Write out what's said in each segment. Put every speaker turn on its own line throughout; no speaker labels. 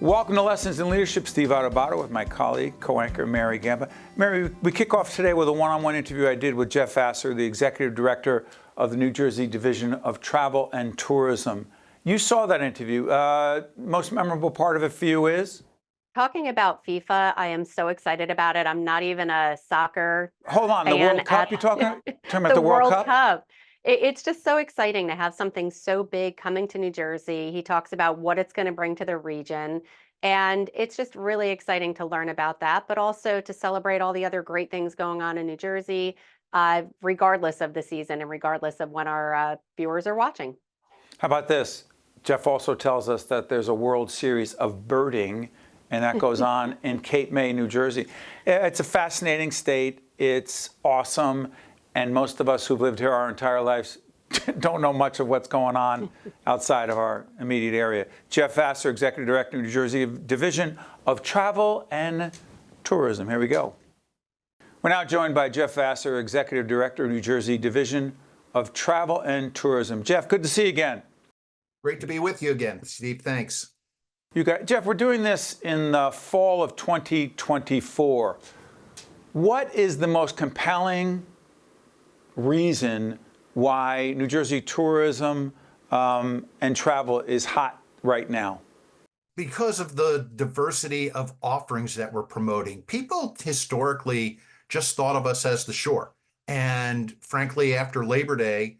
Welcome to Lessons in Leadership. Steve Adubato with my colleague, co-anchor Mary Gamba. Mary, we kick off today with a one-on-one interview I did with Jeff Vasser, the Executive Director of the New Jersey Division of Travel and Tourism. You saw that interview. Most memorable part of it for you is?
Talking about FIFA, I am so excited about it. I'm not even a soccer
Hold on, the
fan
World Cup you're talking about? Talking about
the
the World
World
Cup?
Cup. It's just so exciting to have something so big coming to New Jersey. He talks about what it's going to bring to the region. And it's just really exciting to learn about that, but also to celebrate all the other great things going on in New Jersey, regardless of the season and regardless of when our viewers are watching.
How about this? Jeff also tells us that there's a World Series of birding, and that goes on in Cape May, New Jersey. It's a fascinating state. It's awesome. And most of us who've lived here our entire lives don't know much of what's going on outside of our immediate area. Jeff Vasser, Executive Director, New Jersey Division of Travel and Tourism. Here we go. We're now joined by Jeff Vasser, Executive Director, New Jersey Division of Travel and Tourism. Jeff, good to see you again.
Great to be with you again, Steve. Thanks.
Jeff, we're doing this in the fall of 2024. What is the most compelling reason why New Jersey tourism and travel is hot right now?
Because of the diversity of offerings that we're promoting. People historically just thought of us as the shore. And frankly, after Labor Day,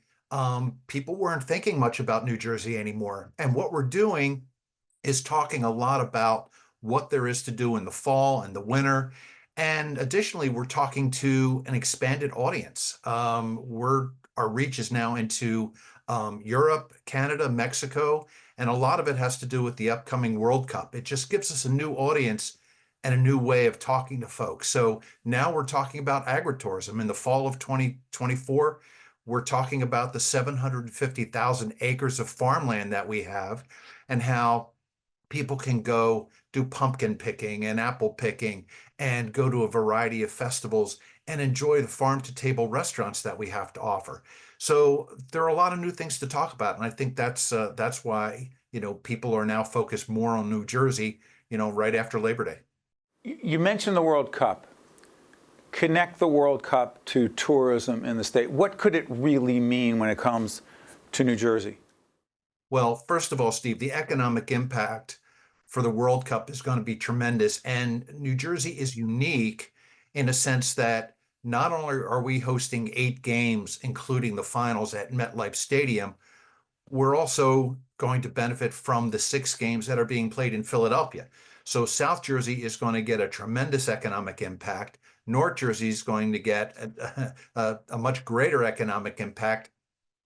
people weren't thinking much about New Jersey anymore. And what we're doing is talking a lot about what there is to do in the fall and the winter. And additionally, we're talking to an expanded audience. Our reach is now into Europe, Canada, Mexico, and a lot of it has to do with the upcoming World Cup. It just gives us a new audience and a new way of talking to folks. So now we're talking about agritourism. In the fall of 2024, we're talking about the 750,000 acres of farmland that we have and how people can go do pumpkin picking and apple picking and go to a variety of festivals and enjoy the farm-to-table restaurants that we have to offer. So there are a lot of new things to talk about, and I think that's why people are now focused more on New Jersey, right after Labor Day.
You mentioned the World Cup. Connect the World Cup to tourism in the state. What could it really mean when it comes to New Jersey?
Well, first of all, Steve, the economic impact for the World Cup is going to be tremendous, and New Jersey is unique in a sense that not only are we hosting 8 games, including the finals at MetLife Stadium, we're also going to benefit from the 6 games that are being played in Philadelphia. So South Jersey is going to get a tremendous economic impact. North Jersey is going to get a much greater economic impact.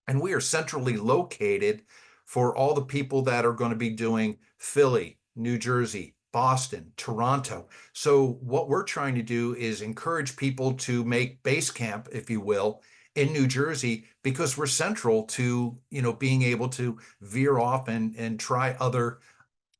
And we are centrally located for all the people that are going to be doing Philly, New Jersey, Boston, Toronto. So what we're trying to do is encourage people to make base camp, if you will, in New Jersey, because we're central to, being able to veer off and try other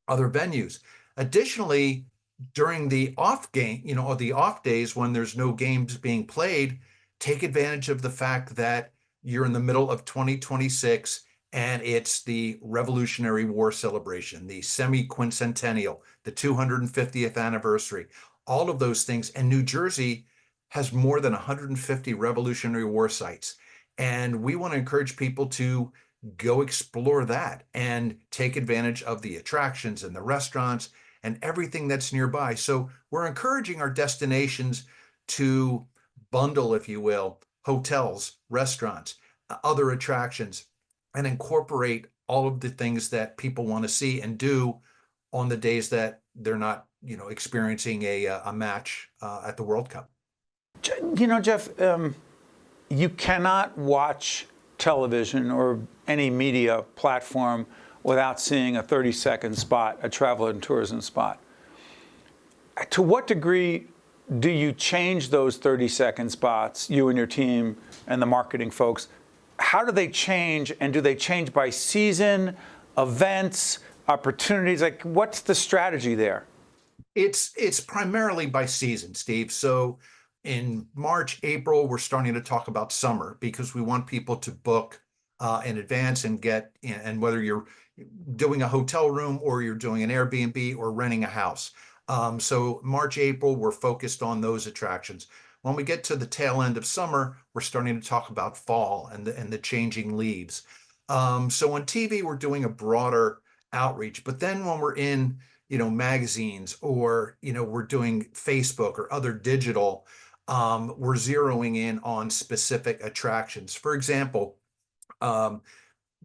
venues. Additionally, during the off game, or the off days when there's no games being played, take advantage of the fact that you're in the middle of 2026 and it's the Revolutionary War celebration, the semi-quincentennial, the 250th anniversary, all of those things. And New Jersey has more than 150 Revolutionary War sites. And we want to encourage people to go explore that and take advantage of the attractions and the restaurants and everything that's nearby. So we're encouraging our destinations to bundle, if you will, hotels, restaurants, other attractions, and incorporate all of the things that people want to see and do on the days that they're not, experiencing a match at the World Cup.
Jeff, you cannot watch television or any media platform without seeing a 30-second spot, a travel and tourism spot. To what degree do you change those 30-second spots, you and your team and the marketing folks? How do they change, and do they change by season, events, opportunities? Like, what's the strategy there?
It's primarily by season, Steve. So in March, April, we're starting to talk about summer because we want people to book in advance and and whether you're doing a hotel room or you're doing an Airbnb or renting a house. So March, April, we're focused on those attractions. When we get to the tail end of summer, we're starting to talk about fall and the changing leaves. So on TV, we're doing a broader outreach, but then when we're in, magazines or, we're doing Facebook or other digital, we're zeroing in on specific attractions. For example,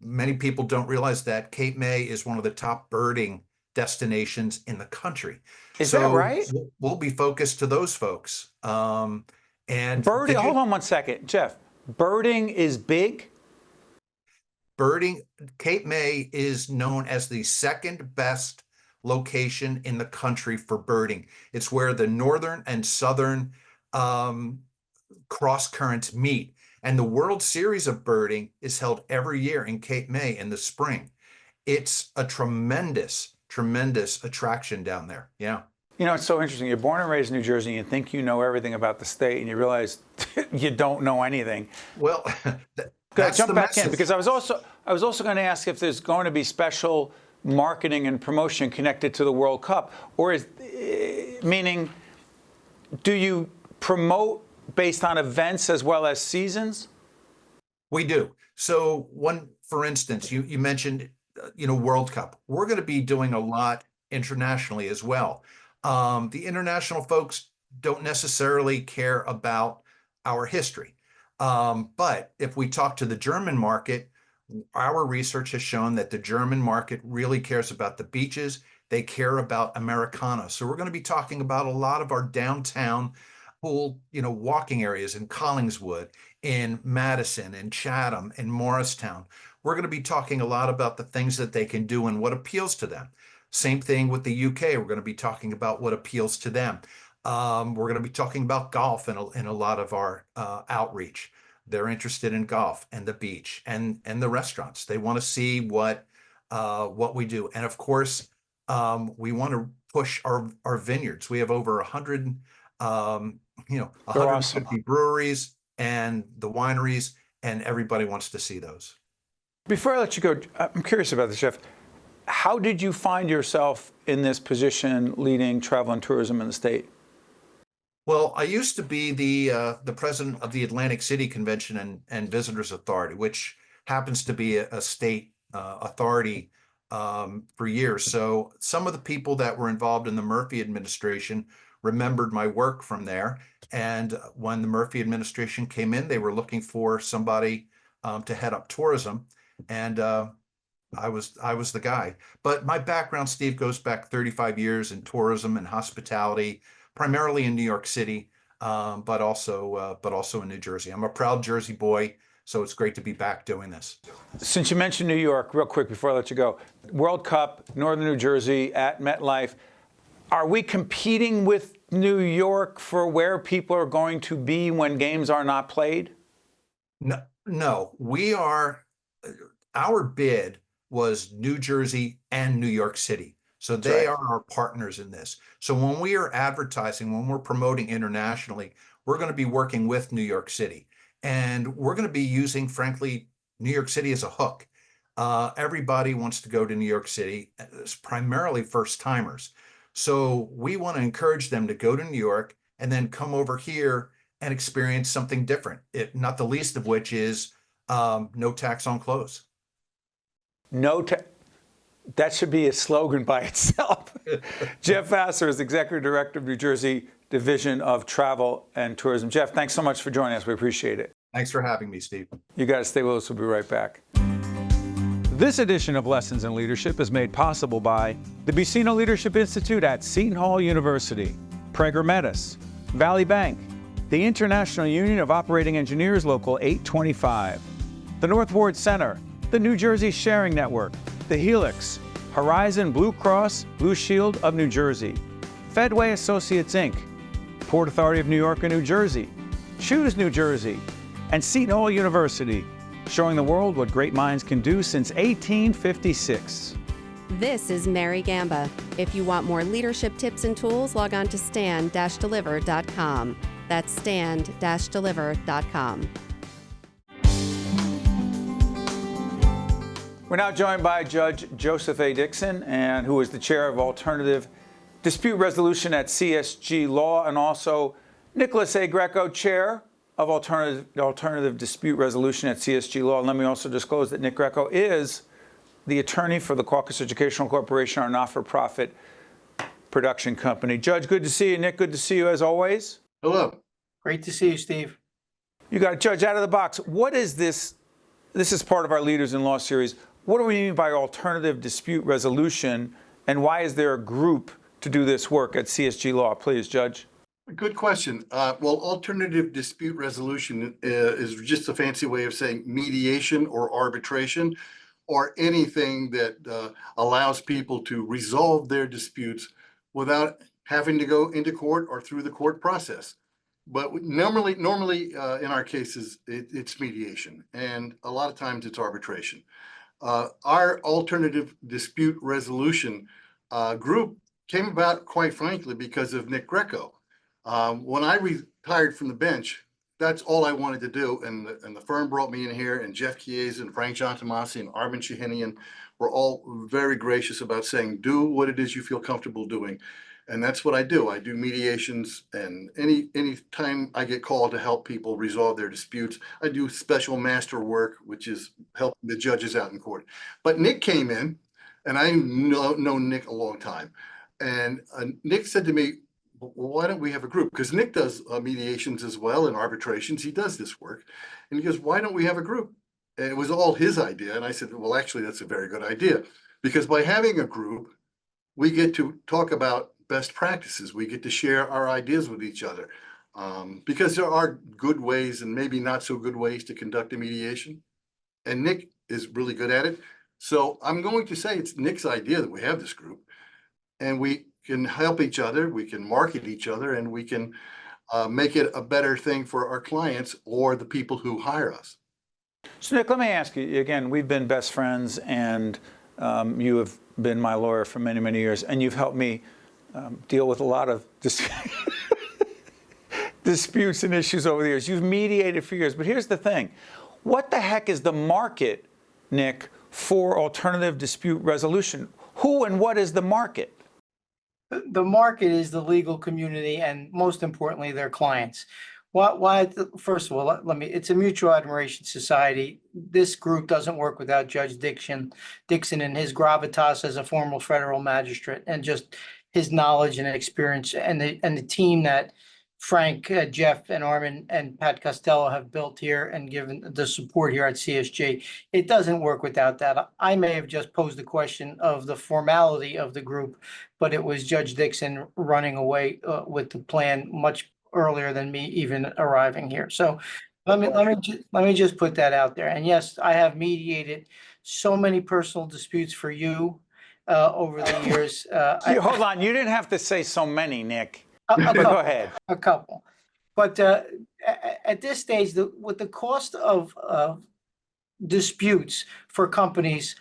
many people don't realize that Cape May is one of the top birding destinations in the country.
Is that right?
We'll be focused to those folks. And
Birding, hold on one second. Jeff, birding is big?
birding, Cape May is known as the second best location in the country for birding. It's where the northern and southern cross currents meet. And the World Series of birding is held every year in Cape May in the spring. It's a tremendous, tremendous attraction down there. Yeah.
It's so interesting. You're born and raised in New Jersey, and you think you know everything about the state, and you realize you don't know anything.
Well,
Go jump back in, because I was also going to ask if there's going to be special marketing and promotion connected to the World Cup, or meaning, do you promote based on events as well as seasons?
We do. So for instance, you mentioned, World Cup. We're going to be doing a lot internationally as well. The international folks don't necessarily care about our history. But if we talk to the German market, our research has shown that the German market really cares about the beaches. They care about Americana. So we're going to be talking about a lot of our downtown cool, walking areas in Collingswood, in Madison, in Chatham, in Morristown. We're going to be talking a lot about the things that they can do and what appeals to them. Same thing with the UK. We're going to be talking about what appeals to them. We're going to be talking about golf in a lot of our outreach. They're interested in golf and the beach and the restaurants. They want to see what we do. And of course, we want to push our vineyards. We have over 100, 150
awesome.
breweries and the wineries, and everybody wants to see those.
Before I let you go, I'm curious about this, Jeff. How did you find yourself in this position leading travel and tourism in the state?
Well, I used to be the president of the Atlantic City Convention and Visitors Authority, which happens to be a state authority for years. So some of the people that were involved in the Murphy administration remembered my work from there. And when the Murphy administration came in, they were looking for somebody to head up tourism. And I was the guy. But my background, Steve, goes back 35 years in tourism and hospitality, primarily in New York City, but also in New Jersey. I'm a proud Jersey boy, so it's great to be back doing this.
Since you mentioned New York, real quick before I let you go, World Cup, Northern New Jersey at MetLife. Are we competing with New York for where people are going to be when games are not played?
No, we are. Our bid was New Jersey and New York City. So they are our partners in this. So when we are advertising, when we're promoting internationally, we're going to be working with New York City. And we're going to be using, frankly, New York City as a hook. Everybody wants to go to New York City, it's primarily first timers. So we want to encourage them to go to New York and then come over here and experience something different. Not the least of which is no tax on clothes.
That should be a slogan by itself. Jeff Vasser is Executive Director of New Jersey Division of Travel and Tourism. Jeff, thanks so much for joining us. We appreciate it.
Thanks for having me, Steve.
You guys stay with us. We'll be right back.
This edition of Lessons in Leadership is made possible by the Buccino Leadership Institute at Seton Hall University, Prager Metis, Valley Bank, the International Union of Operating Engineers Local 825, the North Ward Center, the New Jersey Sharing Network, the Helix, Horizon Blue Cross Blue Shield of New Jersey, Fedway Associates Inc., Port Authority of New York and New Jersey, Choose New Jersey, and Seton Hall University, showing the world what great minds can do since 1856.
This is Mary Gamba. If you want more leadership tips and tools, log on to stand-deliver.com. That's stand-deliver.com.
We're now joined by Judge Joseph A. Dickson, and who is the chair of Alternative Dispute Resolution at CSG Law, and also Nicholas A. Grieco, chair of Alternative Dispute Resolution at CSG Law. And let me also disclose that Nick Grieco is the attorney for the Caucus Educational Corporation, our not-for-profit production company. Judge, good to see you. Nick, good to see you as always.
Hello.
Great to see you, Steve.
You got it. Judge, out of the box, what is this? This is part of our Leaders in Law series. What do we mean by alternative dispute resolution, and why is there a group to do this work at CSG Law? Please, Judge.
Good question. Well, alternative dispute resolution is just a fancy way of saying mediation or arbitration, or anything that allows people to resolve their disputes without having to go into court or through the court process. But normally in our cases, it's mediation, and a lot of times it's arbitration. Our alternative dispute resolution group came about, quite frankly, because of Nick Grieco. When I retired from the bench, that's all I wanted to do, and the firm brought me in here, and Jeff Chiesa and Frank Giantomasi and Armin Shahinian were all very gracious about saying, do what it is you feel comfortable doing. And that's what I do. I do mediations, and any time I get called to help people resolve their disputes, I do special master work, which is helping the judges out in court. But Nick came in, and I know Nick a long time. And Nick said to me, well, why don't we have a group? Because Nick does mediations as well and arbitrations. He does this work. And he goes, why don't we have a group? And it was all his idea. And I said, well, actually, that's a very good idea. Because by having a group, we get to talk about best practices. We get to share our ideas with each other, because there are good ways and maybe not so good ways to conduct a mediation. And Nick is really good at it. So I'm going to say it's Nick's idea that we have this group, and we can help each other, we can market each other, and we can make it a better thing for our clients or the people who hire us.
So Nick, let me ask you, again, we've been best friends, and you have been my lawyer for many, many years, and you've helped me deal with a lot of disputes and issues over the years. You've mediated for years, but here's the thing. What the heck is the market, Nick, for alternative dispute resolution? Who and what is the market?
The market is the legal community, and most importantly, their clients. First of all, it's a mutual admiration society. This group doesn't work without Judge Dickson and his gravitas as a former federal magistrate, and just his knowledge and experience, and the team that Frank, Jeff, and Armin and Pat Costello have built here and given the support here at CSG. It doesn't work without that. I may have just posed the question of the formality of the group, but it was Judge Dickson running away with the plan much earlier than me even arriving here. So let me just put that out there. And yes, I have mediated so many personal disputes for you over the years.
Hold on, you didn't have to say so many, Nick. Go ahead.
A couple. But at this stage, with the cost of disputes for companies,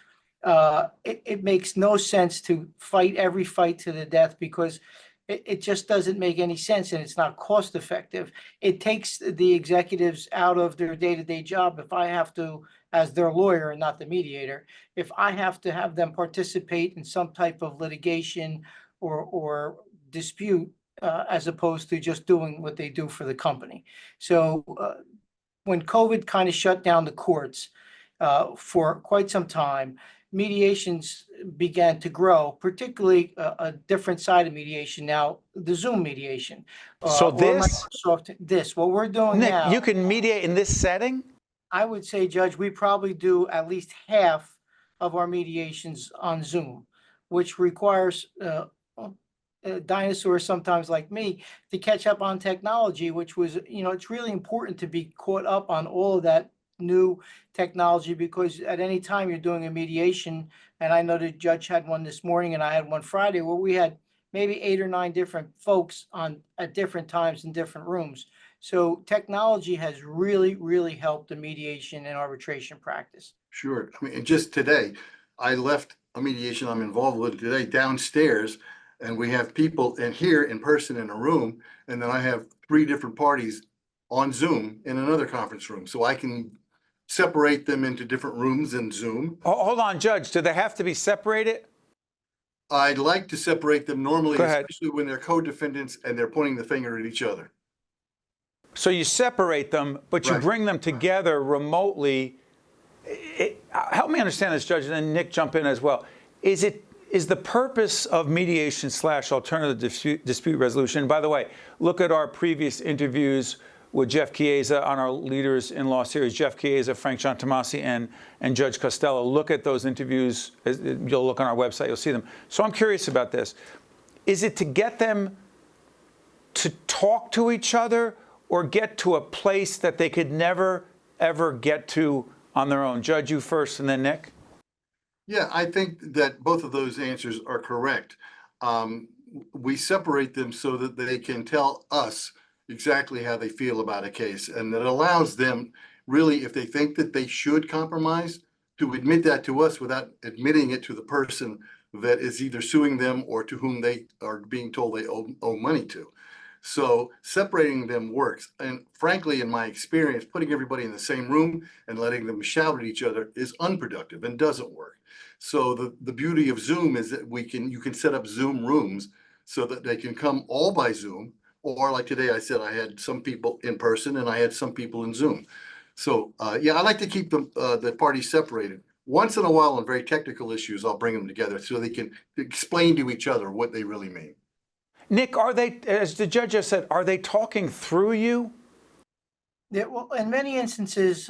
it makes no sense to fight every fight to the death, because it just doesn't make any sense, and it's not cost effective. It takes the executives out of their day-to-day job. If I have to, as their lawyer and not the mediator, if I have to have them participate in some type of litigation or dispute, as opposed to just doing what they do for the company. So when COVID kind of shut down the courts for quite some time, mediations began to grow, particularly a different side of mediation now, the Zoom mediation.
So
what we're doing
Nick,
now,
you can mediate in this setting?
I would say, Judge, we probably do at least half of our mediations on Zoom, which requires dinosaurs sometimes like me to catch up on technology, which was, it's really important to be caught up on all of that new technology, because at any time you're doing a mediation, and I know the judge had one this morning and I had one Friday, where we had maybe 8 or 9 different folks on at different times in different rooms. So technology has really, really helped the mediation and arbitration practice.
Sure. I mean, just today, I left a mediation I'm involved with today downstairs, and we have people in here in person in a room, and then I have 3 different parties on Zoom in another conference room. So I can separate them into different rooms in Zoom.
Hold on, Judge. Do they have to be separated?
I'd like to separate them normally,
Go ahead.
especially when they're co-defendants and they're pointing the finger at each other.
So you separate them, but you
Right.
bring them together remotely. Help me understand this, Judge, and then Nick, jump in as well. Is the purpose of mediation / alternative dispute resolution? By the way, look at our previous interviews with Jeff Chiesa on our Leaders in Law series. Jeff Chiesa, Frank Giantomasi, and Judge Costello. Look at those interviews. You'll look on our website, you'll see them. So I'm curious about this. Is it to get them to talk to each other or get to a place that they could never, ever get to on their own? Judge, you first, and then Nick.
Yeah, I think that both of those answers are correct. We separate them so that they can tell us exactly how they feel about a case, and that allows them really, if they think that they should compromise, to admit that to us without admitting it to the person that is either suing them or to whom they are being told they owe money to. So separating them works. And frankly, in my experience, putting everybody in the same room and letting them shout at each other is unproductive and doesn't work. So the beauty of Zoom is that you can set up Zoom rooms so that they can come all by Zoom, or like today I said, I had some people in person and I had some people in Zoom. So yeah, I like to keep the parties separated. Once in a while on very technical issues, I'll bring them together so they can explain to each other what they really mean.
Nick, are they, as the judge just said, are they talking through you?
Yeah, well, in many instances,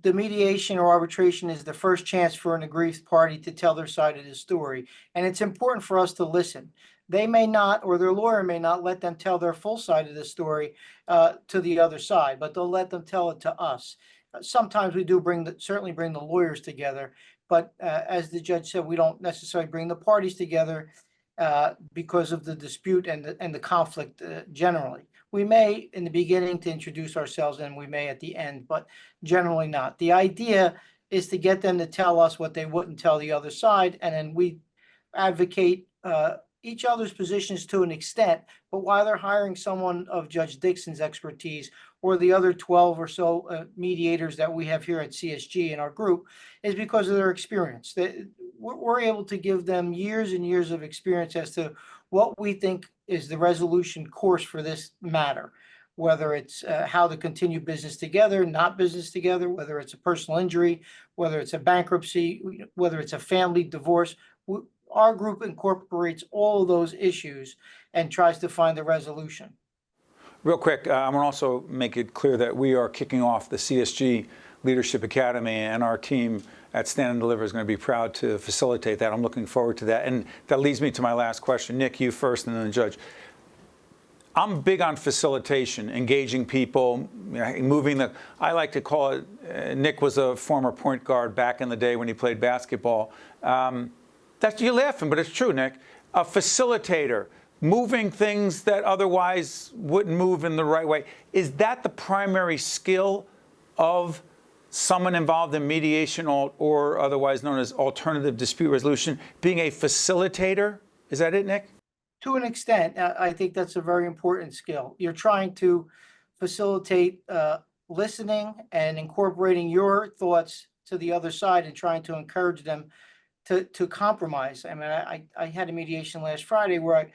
the mediation or arbitration is the first chance for an aggrieved party to tell their side of the story. And it's important for us to listen. They may not, or their lawyer may not let them tell their full side of the story to the other side, but they'll let them tell it to us. Sometimes we do certainly bring the lawyers together, but as the judge said, we don't necessarily bring the parties together because of the dispute and the conflict generally. We may in the beginning to introduce ourselves, and we may at the end, but generally not. The idea is to get them to tell us what they wouldn't tell the other side, and then we advocate each other's positions to an extent, but while they're hiring someone of Judge Dickson's expertise or the other 12 or so mediators that we have here at CSG in our group, is because of their experience. We're able to give them years and years of experience as to what we think is the resolution course for this matter, whether it's how to continue business together, not business together, whether it's a personal injury, whether it's a bankruptcy, whether it's a family divorce. Our group incorporates all of those issues and tries to find a resolution.
Real quick, I want to also make it clear that we are kicking off the CSG Leadership Academy, and our team at Stand and Deliver is going to be proud to facilitate that. I'm looking forward to that. And that leads me to my last question. Nick, you first, and then the judge. I'm big on facilitation, engaging people, moving the, I like to call it, Nick was a former point guard back in the day when he played basketball. You're laughing, but it's true, Nick. A facilitator, moving things that otherwise wouldn't move in the right way. Is that the primary skill of someone involved in mediation or otherwise known as alternative dispute resolution, being a facilitator? Is that it, Nick?
To an extent, I think that's a very important skill. You're trying to facilitate listening and incorporating your thoughts to the other side and trying to encourage them to compromise. I mean, I had a mediation last Friday where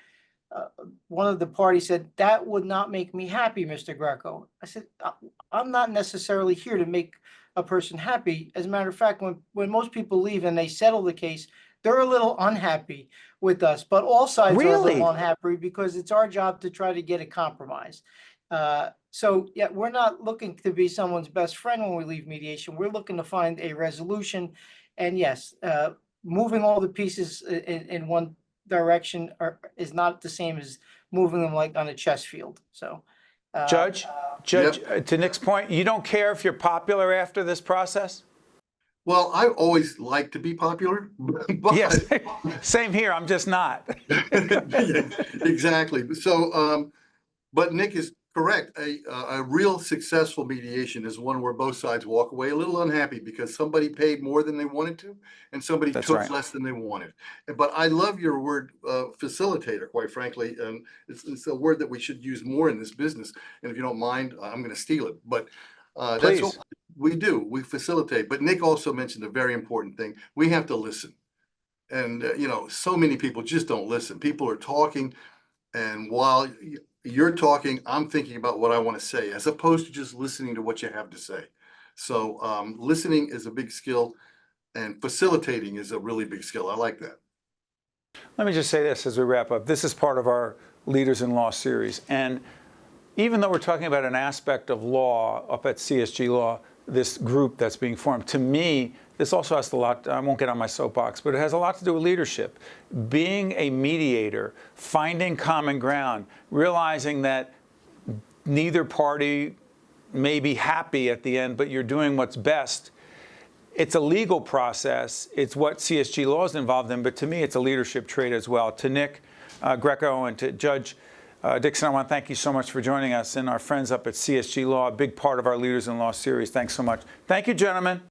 one of the parties said, "That would not make me happy, Mr. Grieco." I said, "I'm not necessarily here to make a person happy. As a matter of fact, when most people leave and they settle the case, they're a little unhappy with us, but all sides are a little unhappy because it's our job to try to get a compromise." So yeah, we're not looking to be someone's best friend when we leave mediation. We're looking to find a resolution. And yes, moving all the pieces in one direction is not the same as moving them like on a chess field. So
Judge,
Yep.
To Nick's point, you don't care if you're popular after this process?
Well, I always like to be popular, but
Yes, same here. I'm just not.
Yeah, exactly. So, but Nick is correct. A real successful mediation is one where both sides walk away a little unhappy because somebody paid more than they wanted to, and somebody
That's
took
right.
less than they wanted. But I love your word, facilitator, quite frankly. It's a word that we should use more in this business. And if you don't mind, I'm going to steal it. But
Please.
We do. We facilitate. But Nick also mentioned a very important thing. We have to listen. And, so many people just don't listen. People are talking. And while you're talking, I'm thinking about what I want to say, as opposed to just listening to what you have to say. So listening is a big skill, and facilitating is a really big skill. I like that.
Let me just say this as we wrap up. This is part of our Leaders in Law series. And even though we're talking about an aspect of law up at CSG Law, this group that's being formed, to me, this also has a lot, I won't get on my soapbox, but it has a lot to do with leadership. Being a mediator, finding common ground, realizing that neither party may be happy at the end, but you're doing what's best. It's a legal process. It's what CSG Law is involved in, but to me, it's a leadership trait as well. To Nick Grieco and to Judge Dickson, I want to thank you so much for joining us, and our friends up at CSG Law, a big part of our Leaders in Law series. Thanks so much. Thank you, gentlemen.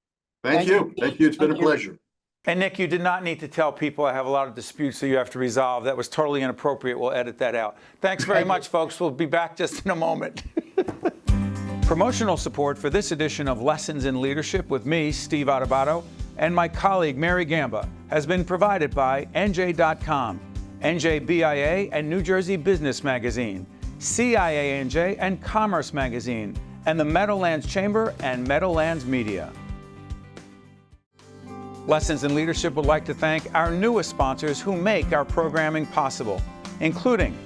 Thank you. Thank you. It's been a pleasure.
And Nick, you did not need to tell people I have a lot of disputes that you have to resolve. That was totally inappropriate. We'll edit that out. Thanks very much, folks. We'll be back just in a moment.
Promotional support for this edition of Lessons in Leadership with me, Steve Adubato, and my colleague Mary Gamba has been provided by NJ.com, NJBIA and New Jersey Business Magazine, CIANJ and Commerce Magazine, and the Meadowlands Chamber and Meadowlands Media. Lessons in Leadership would like to thank our newest sponsors who make our programming possible, including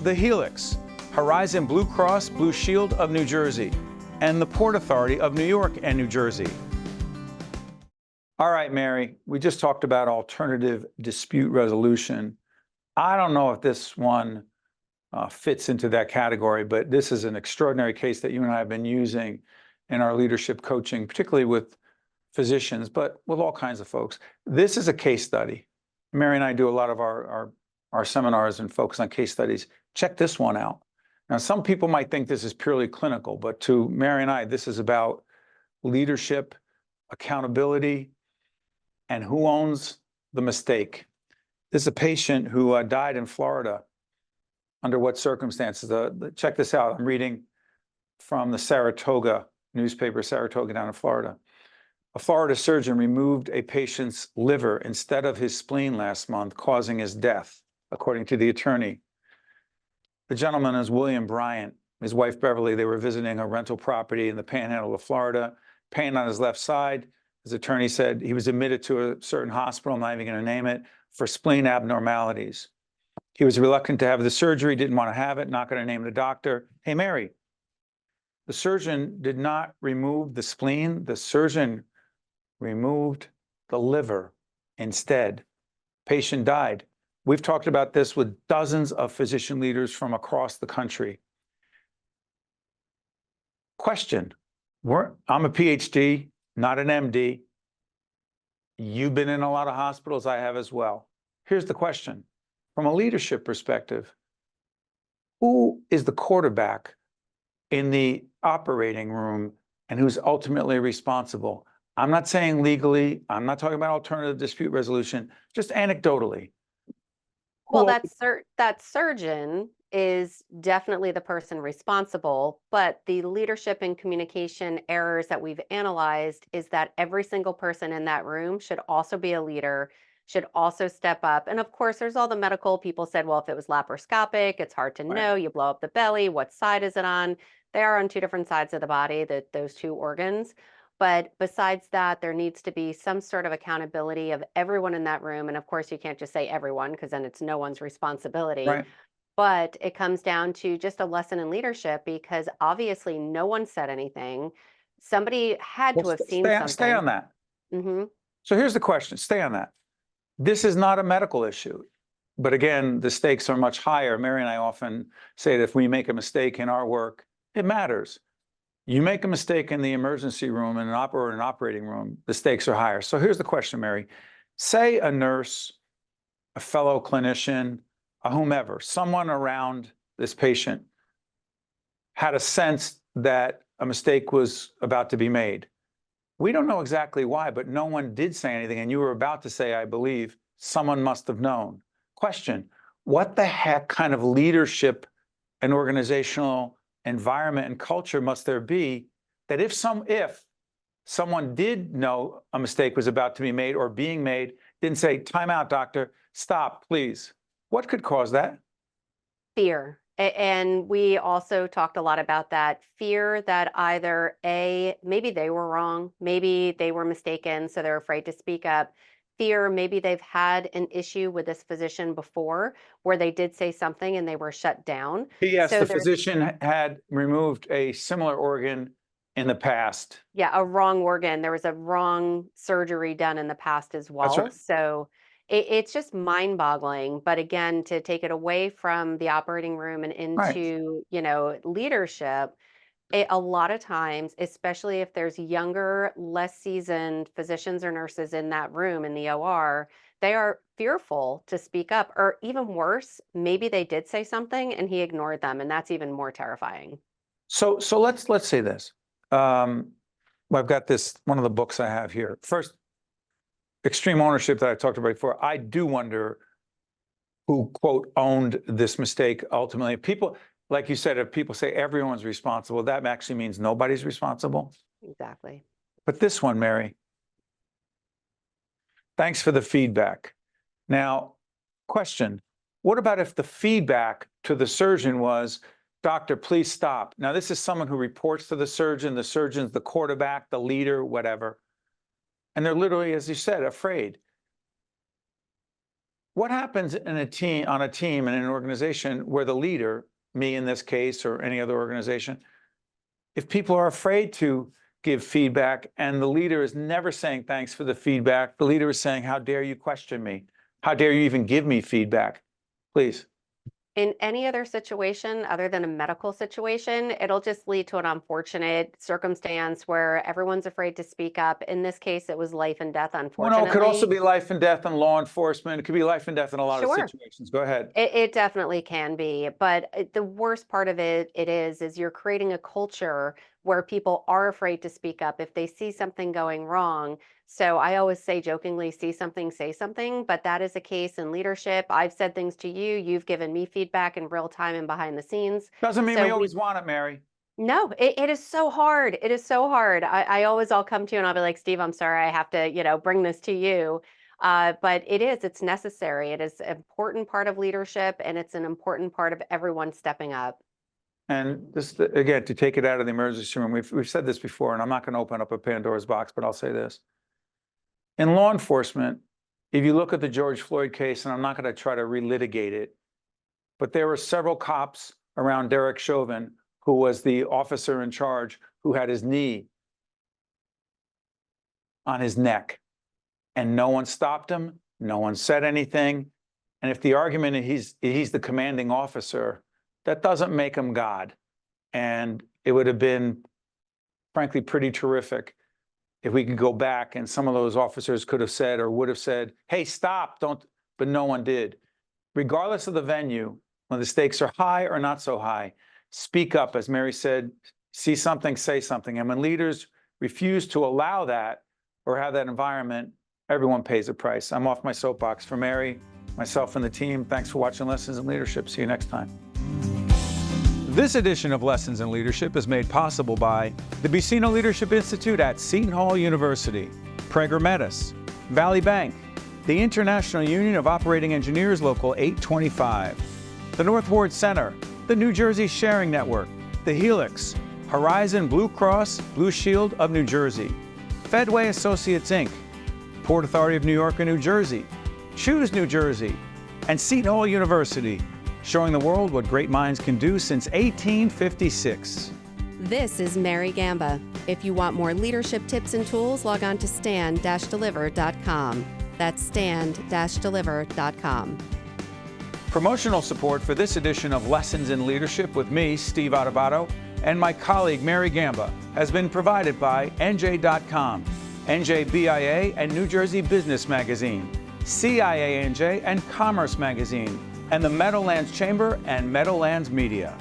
The Helix, Horizon Blue Cross Blue Shield of New Jersey, and the Port Authority of New York and New Jersey.
All right, Mary, we just talked about alternative dispute resolution. I don't know if this one fits into that category, but this is an extraordinary case that you and I have been using in our leadership coaching, particularly with physicians, but with all kinds of folks. This is a case study. Mary and I do a lot of our seminars and focus on case studies. Check this one out. Now, some people might think this is purely clinical, but to Mary and I, this is about leadership, accountability, and who owns the mistake. This is a patient who died in Florida. Under what circumstances? Check this out. I'm reading from the Saratoga newspaper, Saratoga down in Florida. A Florida surgeon removed a patient's liver instead of his spleen last month, causing his death, according to the attorney. The gentleman is William Bryant. His wife, Beverly, they were visiting a rental property in the panhandle of Florida. Pain on his left side. His attorney said he was admitted to a certain hospital, I'm not even going to name it, for spleen abnormalities. He was reluctant to have the surgery, didn't want to have it, not going to name the doctor. Hey, Mary, the surgeon did not remove the spleen. The surgeon removed the liver instead. Patient died. We've talked about this with dozens of physician leaders from across the country. Question, I'm a PhD, not an MD. You've been in a lot of hospitals, I have as well. Here's the question, from a leadership perspective, who is the quarterback in the operating room and who's ultimately responsible? I'm not saying legally, I'm not talking about alternative dispute resolution, just anecdotally.
Well, that surgeon is definitely the person responsible, but the leadership and communication errors that we've analyzed is that every single person in that room should also be a leader, should also step up. And of course, there's all the medical people said, well, if it was laparoscopic, it's hard to know. You blow up the belly. What side is it on? They are on two different sides of the body, those two organs. But besides that, there needs to be some sort of accountability of everyone in that room. And of course, you can't just say everyone, because then it's no one's responsibility.
Right.
But it comes down to just a lesson in leadership, because obviously no one said anything. Somebody had to have seen something.
Stay on that.
Mm-hmm.
So here's the question, stay on that. This is not a medical issue. But again, the stakes are much higher. Mary and I often say that if we make a mistake in our work, it matters. You make a mistake in the emergency room or an operating room, the stakes are higher. So here's the question, Mary. Say a nurse, a fellow clinician, a whomever, someone around this patient had a sense that a mistake was about to be made. We don't know exactly why, but no one did say anything. And you were about to say, I believe, someone must have known. Question, what the heck kind of leadership and organizational environment and culture must there be that if someone did know a mistake was about to be made or being made, didn't say, time out, doctor, stop, please. What could cause that?
Fear. And we also talked a lot about that fear that either maybe they were wrong, maybe they were mistaken, so they're afraid to speak up. Fear, maybe they've had an issue with this physician before where they did say something and they were shut down.
Yes,
So
the
there's,
physician had removed a similar organ in the past.
yeah, a wrong organ. There was a wrong surgery done in the past as well.
right.
So it's just mind-boggling. But again, to take it away from the operating room and
Right.
into, leadership, a lot of times, especially if there's younger, less seasoned physicians or nurses in that room in the OR, they are fearful to speak up, or even worse, maybe they did say something and he ignored them, and that's even more terrifying.
So let's say this. I've got this, one of the books I have here. First, extreme ownership that I talked about before. I do wonder who, quote, owned this mistake ultimately. People, like you said, if people say everyone's responsible, that actually means nobody's responsible.
Exactly.
But this one, Mary, thanks for the feedback. Now, question, what about if the feedback to the surgeon was, doctor, please stop. Now, this is someone who reports to the surgeon's the quarterback, the leader, whatever. And they're literally, as you said, afraid. What happens in a team, in an organization where the leader, me in this case, or any other organization, if people are afraid to give feedback and the leader is never saying thanks for the feedback, the leader is saying, how dare you question me? How dare you even give me feedback? Please.
In any other situation other than a medical situation, it'll just lead to an unfortunate circumstance where everyone's afraid to speak up. In this case, it was life and death,
Well,
unfortunately.
no, it could also be life and death in law enforcement. It could be life and death in a lot of
Sure.
situations. Go ahead.
It definitely can be, but the worst part of it is you're creating a culture where people are afraid to speak up if they see something going wrong. So I always say jokingly, see something, say something, but that is a case in leadership. I've said things to you, you've given me feedback in real time and behind the scenes.
Doesn't mean
So
we always want it, Mary.
No, it is so hard. It is so hard. I'll come to you and I'll be like, Steve, I'm sorry, I have to, bring this to you. But it's necessary. It is an important part of leadership, and it's an important part of everyone stepping up.
And this, again, to take it out of the emergency room, we've said this before, and I'm not going to open up a Pandora's box, but I'll say this. In law enforcement, if you look at the George Floyd case, and I'm not going to try to relitigate it, but there were several cops around Derek Chauvin, who was the officer in charge, who had his knee on his neck. And no one stopped him, no one said anything. And if the argument is he's the commanding officer, that doesn't make him God. And it would have been, frankly, pretty terrific if we could go back and some of those officers could have said or would have said, hey, stop, don't, but no one did. Regardless of the venue, when the stakes are high or not so high, speak up, as Mary said, see something, say something. And when leaders refuse to allow that or have that environment, everyone pays a price. I'm off my soapbox. For Mary, myself, and the team, thanks for watching Lessons in Leadership. See you next time.
This edition of Lessons in Leadership is made possible by the Bicino Leadership Institute at Seton Hall University, Prager Metis, Valley Bank, the International Union of Operating Engineers Local 825, the North Ward Center, the New Jersey Sharing Network, the Helix, Horizon Blue Cross Blue Shield of New Jersey, Fedway Associates Inc., Port Authority of New York and New Jersey, Choose New Jersey, and Seton Hall University, showing the world what great minds can do since 1856.
This is Mary Gamba. If you want more leadership tips and tools, log on to stand-deliver.com. That's stand-deliver.com.
Promotional support for this edition of Lessons in Leadership with me, Steve Adubato, and my colleague Mary Gamba has been provided by NJ.com, NJBIA and New Jersey Business Magazine, CIANJ and Commerce Magazine, and the Meadowlands Chamber and Meadowlands Media.